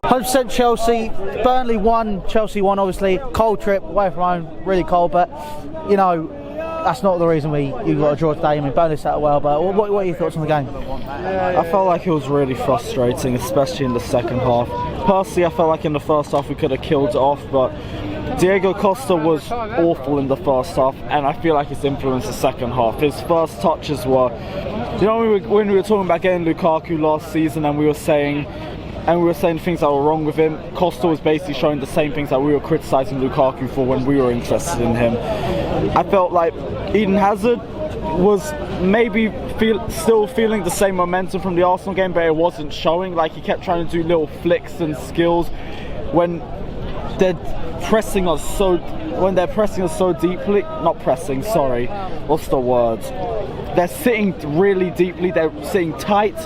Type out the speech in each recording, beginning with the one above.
100% Chelsea. Burnley won, Chelsea won obviously. Cold trip, away from home, really cold, but you know, that's not the reason you got a draw today. I mean, Burnley set up well, but what are your thoughts on the game? I felt like it was really frustrating, especially in the second half. Personally, I felt like in the first half we could have killed it off, but Diego Costa was awful in the first half, and I feel like it's influenced the second half. His first touches were, you know, when we were talking about getting Lukaku last season, and we were saying things that were wrong with him, Costa was basically showing the same things that we were criticising Lukaku for when we were interested in him. I felt like Eden Hazard was maybe still feeling the same momentum from the Arsenal game, but it wasn't showing. Like, he kept trying to do little flicks and skills when they're pressing us so deeply. Not pressing, sorry. What's the word? They're sitting really deeply. They're sitting tight.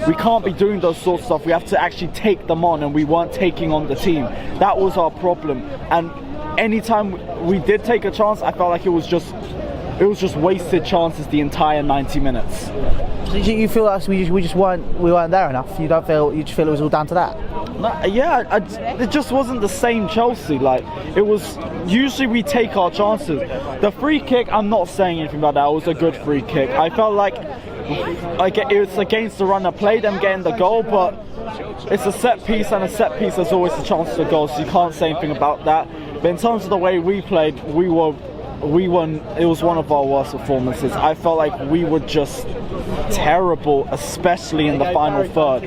We can't be doing those sorts of stuff. We have to actually take them on, and we weren't taking on the team. That was our problem. And anytime we did take a chance, I felt like it was just wasted chances the entire 90 minutes. So you feel like we weren't there enough? You just feel it was all down to that? It just wasn't the same Chelsea. Like, it was, usually we take our chances. The free kick, I'm not saying anything about that. It was a good free kick. I felt like it was against the run of play, them getting the goal, but it's a set piece, and a set piece there's always a chance to go, so you can't say anything about that. But in terms of the way we played, we won. It was one of our worst performances. I felt like we were just terrible, especially in the final third.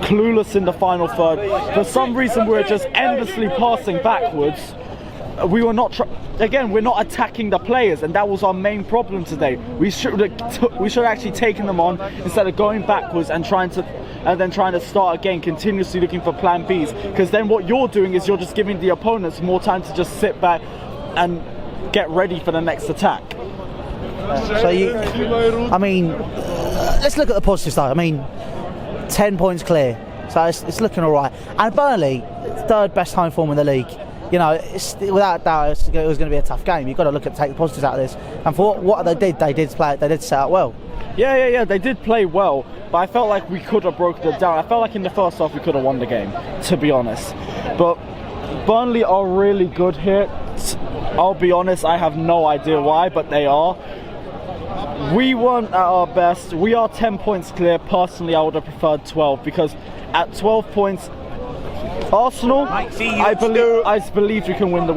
Clueless in the final third. For some reason, we were just endlessly passing backwards. We were not we're not attacking the players, and that was our main problem today. We should have actually taken them on instead of going backwards and trying to start again, continuously looking for plan Bs. Because then what you're doing is you're just giving the opponents more time to just sit back and get ready for the next attack. I mean, let's look at the positives though. I mean, 10 points clear, so it's looking all right. And Burnley, third best home form in the league. You know, without doubt, it was going to be a tough game. You've got to take the positives out of this. And for what they did set out well. Yeah, they did play well, but I felt like we could have broken it down. I felt like in the first half we could have won the game, to be honest. But Burnley are really good here. I'll be honest, I have no idea why, but they are. We weren't at our best. We are 10 points clear. Personally, I would have preferred 12, because at 12 points, Arsenal, I believe we can win the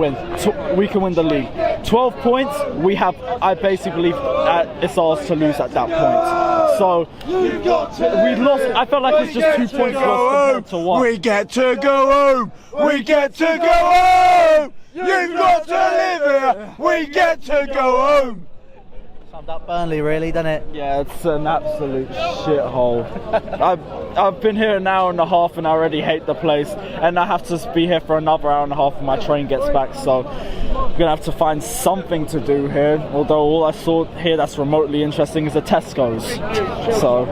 league. 12 points, I basically believe it's ours to lose at that point. So we lost. I felt like it's just 2 points lost compared to 1. We get to go home. We get to go home. You've got to live here. We get to go home. Summed up Burnley, really, doesn't it? Yeah, it's an absolute shithole. I've been here an hour and a half, and I already hate the place. And I have to be here for another hour and a half when my train gets back. So I'm gonna have to find something to do here. Although all I saw here that's remotely interesting is a Tesco's. So.